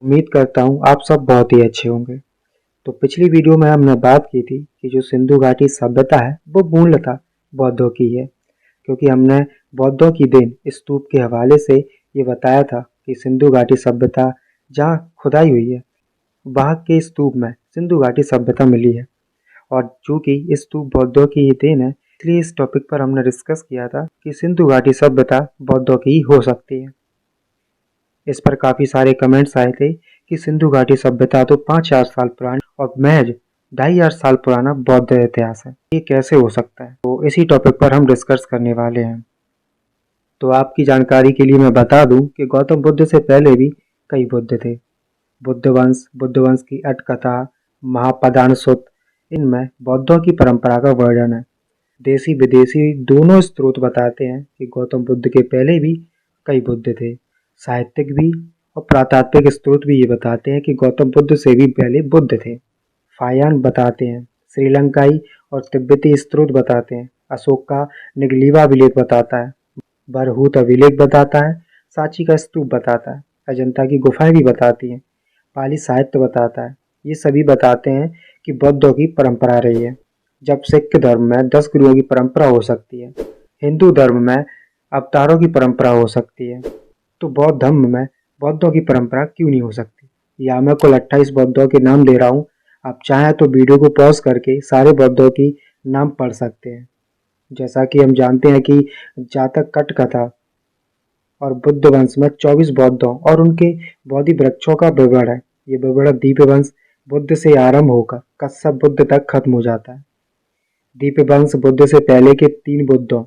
उम्मीद करता हूँ आप सब बहुत ही अच्छे होंगे। तो पिछली वीडियो में हमने बात की थी कि जो सिंधु घाटी सभ्यता है वो मूलतः बौद्धों की है, क्योंकि हमने बौद्धों की देन स्तूप के हवाले से ये बताया था कि सिंधु घाटी सभ्यता जहाँ खुदाई हुई है वहाँ के स्तूप में सिंधु घाटी सभ्यता मिली है। और चूंकि इस स्तूप बौद्धों की ही देन है, इसलिए इस टॉपिक पर हमने डिस्कस किया था कि सिंधु घाटी सभ्यता बौद्धों की ही हो सकती है। इस पर काफी सारे कमेंट्स आए थे कि सिंधु घाटी सभ्यता तो 5,000 साल पुरानी और महज 2,500 साल पुराना बौद्ध इतिहास है, ये कैसे हो सकता है। तो इसी टॉपिक पर हम डिस्कस करने वाले हैं। तो आपकी जानकारी के लिए मैं बता दूं कि गौतम बुद्ध से पहले भी कई बुद्ध थे। बुद्ध वंश की अटकथा, महापदान सुत्त, इनमें बौद्धों की परंपरा का वर्णन है। देसी विदेशी दोनों स्रोत बताते हैं कि गौतम बुद्ध के पहले भी कई बुद्ध थे। साहित्यिक भी और पुरातात्विक स्रोत भी ये बताते हैं कि गौतम बुद्ध से भी पहले बुद्ध थे। फायान बताते हैं, श्रीलंकाई और तिब्बती स्रोत बताते हैं, अशोक का निगलीवा अभिलेख बताता है, बरहूत अभिलेख बताता है, सांची का स्तूप बताता है, अजंता की गुफाएं भी बताती हैं, पाली साहित्य बताता है। ये सभी बताते हैं कि बौद्धों की परंपरा रही है। जब सिख धर्म में 10 गुरुओं की परंपरा हो सकती है, हिंदू धर्म में अवतारों की परंपरा हो सकती है, तो बौद्ध धर्म में बौद्धों की परंपरा क्यों नहीं हो सकती। या मैं कुल 28 बौद्धों के नाम दे रहा हूँ, आप चाहें तो वीडियो को पॉज करके सारे बौद्धों की नाम पढ़ सकते हैं। जैसा कि हम जानते हैं कि जातक कटकथा और बुद्ध वंश में 24 बौद्धों और उनके बोधि वृक्षों का विवरण है। ये विवरण दीप वंश बुद्ध से आरंभ होकर कश्यप बुद्ध तक खत्म हो जाता है। दीप वंश बुद्ध से पहले के 3 बुद्धों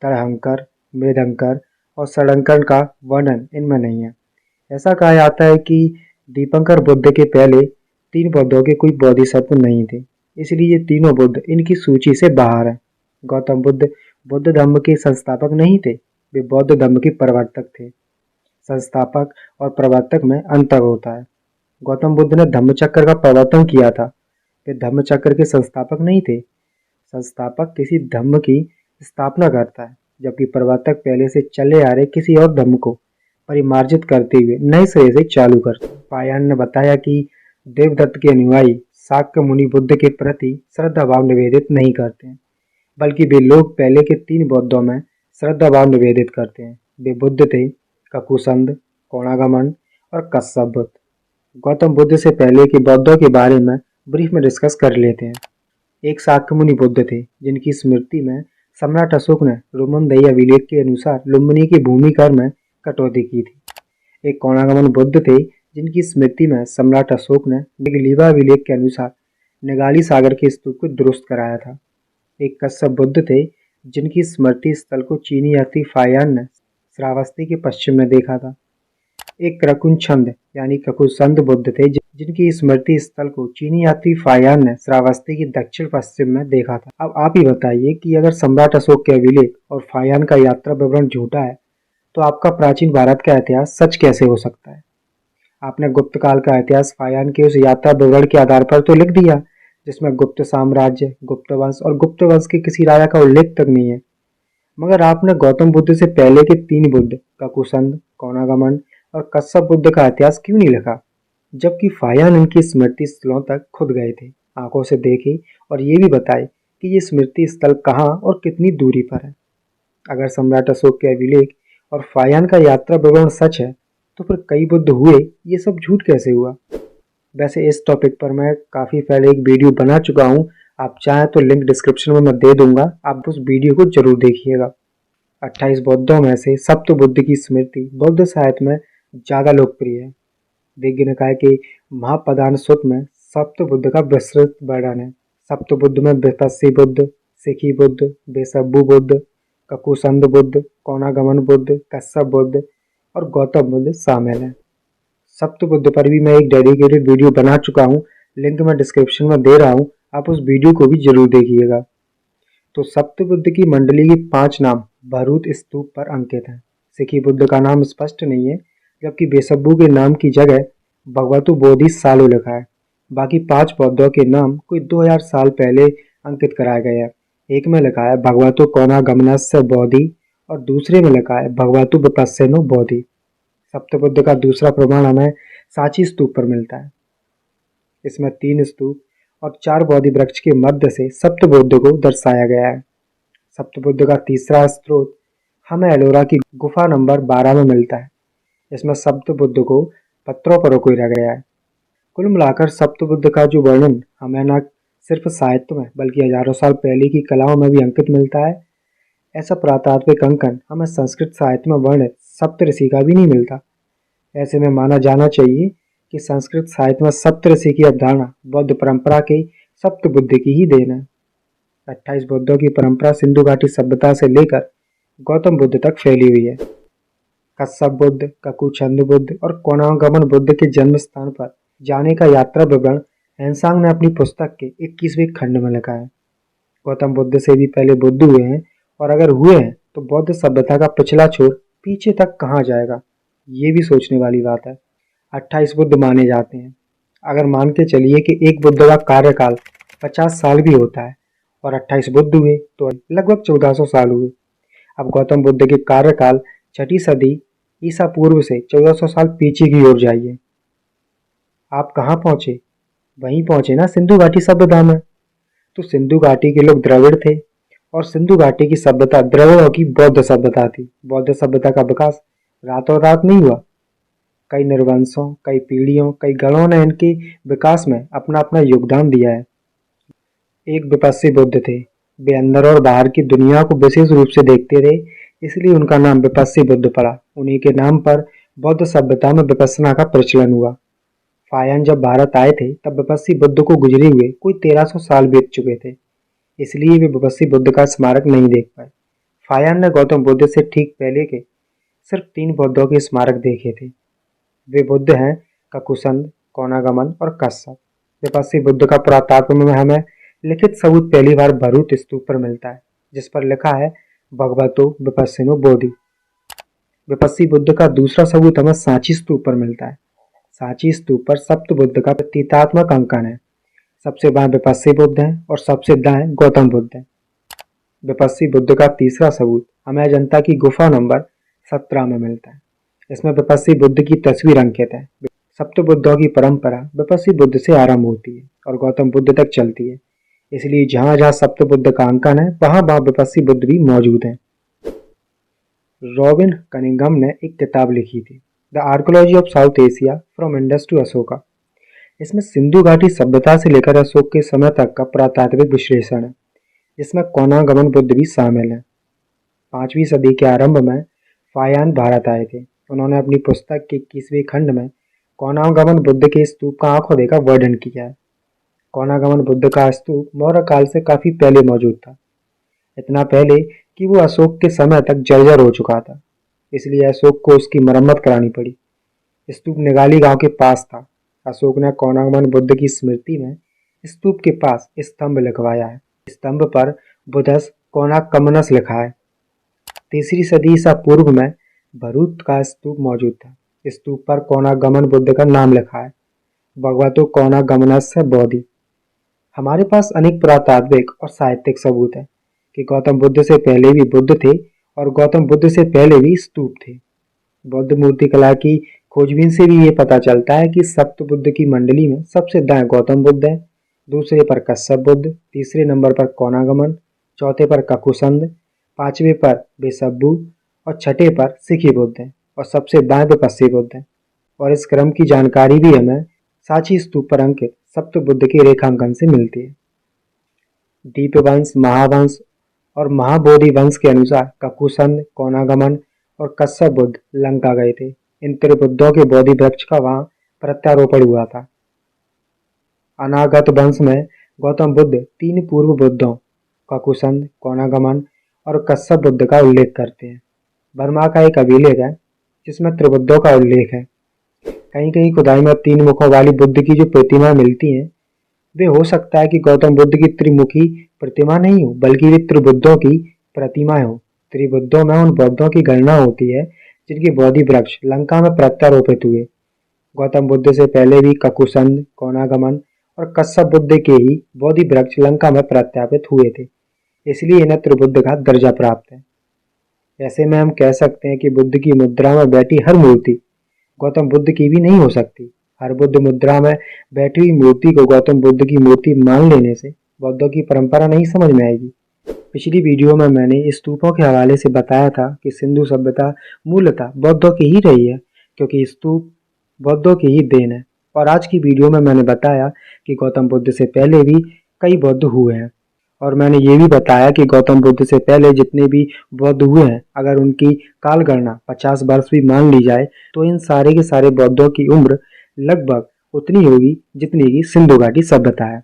तड़हंकर, मृदंकर और षडंकर का वर्णन इनमें नहीं है। ऐसा कहा जाता है कि दीपंकर बुद्ध के पहले 3 बुद्धों के कोई बोधिसत्व नहीं थे, इसलिए ये तीनों बुद्ध इनकी सूची से बाहर हैं। गौतम बुद्ध बुद्ध धर्म के संस्थापक नहीं थे, वे बौद्ध धर्म के प्रवर्तक थे। संस्थापक और प्रवर्तक में अंतर होता है। गौतम बुद्ध ने धम्मचक्र का प्रवर्तन किया था, वे धम्मचक्र के संस्थापक नहीं थे। संस्थापक किसी धर्म की स्थापना करता है, जबकि प्रवर्तक पहले से चले आ रहे किसी और धर्म को परिमार्जित करते हुए नए सिरे से चालू करता है। पायन ने बताया कि देवदत्त के अनुयायी शाक्य मुनि बुद्ध के प्रति श्रद्धा भाव निवेदित नहीं करते हैं, बल्कि वे लोग पहले के 3 बौद्धों में श्रद्धा भाव निवेदित करते हैं। वे बुद्ध थे ककुसंद, कोणागमन और कश्यप बुद्ध। गौतम बुद्ध से पहले के बौद्धों के बारे में ब्रीफ में डिस्कस कर लेते हैं। एक शाक्यमुनि बुद्ध थे, जिनकी स्मृति में सम्राट अशोक ने रोमनदई अभिलेख के अनुसार लुम्बिनी की भूमि कर में कटौती की थी। एक कोणागमन बुद्ध थे, जिनकी स्मृति में सम्राट अशोक ने निगलीवा अभिलेख के अनुसार निगाली सागर के स्तूप को दुरुस्त कराया था। एक कश्यप बुद्ध थे, जिनकी स्मृति स्थल को चीनी यात्री फायान ने श्रावस्ती के पश्चिम में देखा था। एक क्रकुंछंद यानी ककुसंद बुद्ध थे, जिनकी स्मृति स्थल को चीनी यात्री फायान ने श्रावस्ती की दक्षिण पश्चिम में देखा था। अब आप ही बताइए कि अगर सम्राट अशोक के अभिलेख और फायान का यात्रा विवरण झूठा है, तो आपका प्राचीन भारत का इतिहास सच कैसे हो सकता है। आपने गुप्त काल का इतिहास फायान के उस यात्रा विवरण के आधार पर तो लिख दिया, जिसमें गुप्त साम्राज्य, गुप्त वंश और गुप्त वंश के किसी राजा का उल्लेख तक नहीं है। मगर आपने गौतम बुद्ध से पहले के 3 बुद्ध ककुसंद, कोणागमन और कश्यप बुद्ध का इतिहास क्यों नहीं लिखा, जबकि फायान इनकी स्मृति स्थलों तक खुद गए थे, आंखों से देखे और ये भी बताए कि ये स्मृति स्थल कहाँ और कितनी दूरी पर है। अगर सम्राट अशोक के अभिलेख और फायान का यात्रा विवरण सच है, तो फिर कई बुद्ध हुए, ये सब झूठ कैसे हुआ। वैसे इस टॉपिक पर मैं काफ़ी पहले एक वीडियो बना चुका हूँ, आप चाहें तो लिंक डिस्क्रिप्शन में मैं दे दूंगा, आप उस वीडियो को जरूर देखिएगा। 28 बौद्धों में से सप्त बुद्ध की स्मृति बौद्ध साहित्य में ज़्यादा लोकप्रिय है। दिग्ग निकाय के महापदान सुत्त में सप्त बुद्ध का विस्तृत वर्णन है। सप्त बुद्ध में विपस्सी बुद्ध, सिखी बुद्ध, बेसब्बू बुद्ध, ककुसंद बुद्ध, कोणागमन बुद्ध, कश्यप बुद्ध और गौतम बुद्ध शामिल हैं। सप्त बुद्ध पर भी मैं एक डेडिकेटेड वीडियो बना चुका हूँ, लिंक मैं डिस्क्रिप्शन में दे रहा हूँ, आप उस वीडियो को भी जरूर देखिएगा। तो सप्त बुद्ध की मंडली के 5 नाम बरहूत स्तूप पर अंकित हैं। सिखी बुद्ध का नाम स्पष्ट नहीं है, जबकि बेसब्बू के नाम की जगह भगवतु बोधि सालु लिखा है। बाकी 5 बौद्धों के नाम कोई 2000 साल पहले अंकित कराया गया है। एक में लिखा है भगवतु कोणागमनस्य बोधि और दूसरे में लिखा है भगवतु विपस्सिनो बोधि। सप्त बुद्ध का दूसरा प्रमाण हमें सांची स्तूप पर मिलता है। इसमें 3 स्तूप और 4 बोधि वृक्ष के मध्य से सप्तबुद्ध को दर्शाया गया है। सप्तबुद्ध का तीसरा स्त्रोत हमें एलोरा की गुफा नंबर 12 में मिलता है। इसमें सप्तबुद्ध को पत्थरों पर उकेरा गया है। कुल मिलाकर सप्तबुद्ध का जो वर्णन हमें न सिर्फ साहित्य में बल्कि हजारों साल पहले की कलाओं में भी अंकित मिलता है। ऐसा पुरातात्विक अंकन हमें संस्कृत साहित्य में वर्णित सप्तऋषि का भी नहीं मिलता। ऐसे में माना जाना चाहिए कि संस्कृत साहित्य में सप्तऋषि की अवधारणा बौद्ध परंपरा के सप्तबुद्ध की ही देन है। 28 बुद्धों की परंपरा सिंधु घाटी सभ्यता से लेकर गौतम बुद्ध तक फैली हुई है। कश्यप बुद्ध, ककुछंद बुद्ध और कोणागमन बुद्ध के जन्म स्थान पर जाने का यात्रा विवरण हेनसांग ने अपनी पुस्तक के 21वें खंड में लिखा है। गौतम बुद्ध से भी पहले बुद्ध हुए हैं, और अगर हुए हैं तो बौद्ध सभ्यता का पिछला छोर पीछे तक कहाँ जाएगा, ये भी सोचने वाली बात है। 28 बुद्ध माने जाते हैं। अगर मान के चलिए कि एक बुद्ध का कार्यकाल 50 साल भी होता है और 28 बुद्ध हुए तो लगभग 1400 साल हुए। अब गौतम बुद्ध के कार्यकाल 6ठी सदी ईसा पूर्व से 1400 साल पीछे की ओर जाइए। आप कहाँ पहुंचे? वहीं पहुंचे ना, सिंधु घाटी सभ्यता में। तो सिंधु घाटी के लोग द्रविड़ थे और सिंधु घाटी की सभ्यता द्रविड़ों की बौद्ध सभ्यता थी। बौद्ध सभ्यता का विकास रातों रात नहीं हुआ। कई निर्वंशों, कई पीढ़ियों, कई गणों ने इनके विकास में अपना अपना योगदान दिया है। एक विपस्सी बुद्ध थे। वे अंदर और बाहर की दुनिया को विशेष रूप से देखते रहे, इसलिए उनका नाम विपस्सी बुद्ध पड़ा। उन्हीं के नाम पर बौद्ध सभ्यता में विपස්සना का प्रचलन हुआ। फायन जब भारत आए थे तब विपस्सी बुद्ध को गुजरे हुए कोई 1300 साल बीत चुके थे, इसलिए वे विपस्सी बुद्ध का स्मारक नहीं देख पाए। फायन ने गौतम बुद्ध से ठीक पहले के सिर्फ 3 बुद्धों के स्मारक देखे थे। वे बुद्ध हैं ककुसंद, कोणागमन और कश्यप। विपस्सी बुद्ध का पुरातात्व में हमें लिखित सबूत पहली बार भरूच स्तूप पर मिलता है, जिस पर लिखा है भगवतो विपस्सिनो बोधि। विपस्सी बुद्ध का दूसरा सबूत हमें सांची स्तूप पर मिलता है। सांची स्तूप पर सप्तबुद्ध का प्रतीकात्मक अंकन है। सबसे बाएं विपस्सी बुद्ध हैं और सबसे दाएं गौतम बुद्ध हैं। विपस्सी बुद्ध का तीसरा सबूत हमें अजंता की गुफा नंबर 17 में मिलता है। इसमें विपस्सी बुद्ध की तस्वीर अंकित है। सप्तबुद्धों की परंपरा विपस्सी बुद्ध से आरंभ होती है और गौतम बुद्ध तक चलती है, इसलिए जहां जहां सप्तबुद्ध का अंकन है वहां वहां विपस्सी बुद्ध भी मौजूद हैं। रॉबिन कनिंघम ने एक किताब लिखी थी, the archaeology of South Asia from Indus to Ashoka. इसमें सिंधु घाटी सभ्यता से लेकर अशोक के समय तक का पुरातात्विक विश्लेषण है, जिसमें कोणागमन बुद्ध भी शामिल है। 5वीं सदी के आरंभ में फायान भारत आए थे। उन्होंने अपनी पुस्तक के 21वें खंड में कोणागमन बुद्ध के स्तूप का आंखों देखा वर्णन किया है। कोणागमन बुद्ध का स्तूप मौर्य काल से काफी पहले मौजूद था, इतना पहले कि वो अशोक के समय तक जर्जर हो चुका था, इसलिए अशोक को उसकी मरम्मत करानी पड़ी। स्तूप निगाली गांव के पास था। अशोक ने कोणागमन बुद्ध की स्मृति में स्तूप के पास स्तंभ लिखवाया है। स्तंभ पर बुधस कोणाकमनस लिखा है। 3री सदी ईसा पूर्व में भरूच का स्तूप मौजूद था। स्तूप पर कोणागमन बुद्ध का नाम लिखा है, भगवतो कोणागमनस बोधि। हमारे पास अनेक पुरातात्विक और साहित्यिक सबूत है कि गौतम बुद्ध से पहले भी बुद्ध थे और गौतम बुद्ध से पहले भी स्तूप थे। बौद्ध मूर्तिकला की खोजबीन से भी ये पता चलता है कि सप्तबुद्ध की मंडली में सबसे दाएं गौतम बुद्ध है, दूसरे पर कश्यप बुद्ध, तीसरे नंबर पर कोणागमन, चौथे पर ककुसंद, 5वें पर बेसब्बू और 6ठे पर सिखी बुद्ध है और सबसे बाएं विपस्सी बुद्ध है। और इस क्रम की जानकारी भी हमें सांची स्तूप पर अंकित सप्तबुद्ध के रेखांकन से मिलती है। दीपवंश, महावंश और महाबोधि वंश के अनुसार ककुसंद, कोणागमन और कश्यप बुद्ध लंका गए थे। इन त्रिबुद्धों के बोधि वृक्ष का वहां प्रत्यारोपण हुआ था। अनागत वंश में गौतम बुद्ध 3 पूर्व बुद्धों ककुसंद, कोणागमन और कश्यप बुद्ध का उल्लेख करते हैं। बर्मा का एक अभिलेख है जिसमें त्रिबुद्धों का उल्लेख है। कहीं कहीं खुदाई में 3 मुखों वाली बुद्ध की जो प्रतिमा मिलती हैं, वे हो सकता है कि गौतम बुद्ध की त्रिमुखी प्रतिमा नहीं हो, बल्कि वे त्रिबुद्धों की प्रतिमा हो। त्रिबुद्धों में उन बौद्धों की गणना होती है जिनके बोधि वृक्ष लंका में प्रत्यारोपित हुए। गौतम बुद्ध से पहले भी ककुसंद, कोणागमन और कश्यप बुद्ध के ही बोधि वृक्ष लंका में प्रत्यापित हुए थे, इसलिए इन्हें त्रिबुद्ध का दर्जा प्राप्त है। ऐसे में हम कह सकते हैं कि बुद्ध की मुद्रा में बैठी हर मूर्ति गौतम बुद्ध की भी नहीं हो सकती, हर बुद्ध मुद्रा में बैठी हुई मूर्ति को गौतम बुद्ध की मूर्ति मान लेने से बौद्धों की परंपरा नहीं समझ में आएगी। पिछली वीडियो में मैंने स्तूपों के हवाले से बताया था कि सिंधु सभ्यता मूलतः बौद्धों की ही रही है, क्योंकि स्तूप बौद्धों की ही देन है। और आज की वीडियो में मैंने बताया कि गौतम बुद्ध से पहले भी कई बौद्ध हुए हैं, और मैंने ये भी बताया कि गौतम बुद्ध से पहले जितने भी बौद्ध हुए हैं, अगर उनकी काल गणना 50 वर्ष भी मान ली जाए तो इन सारे के सारे बौद्धों की उम्र लगभग उतनी होगी जितनी की सिंधु घाटी सभ्यता है।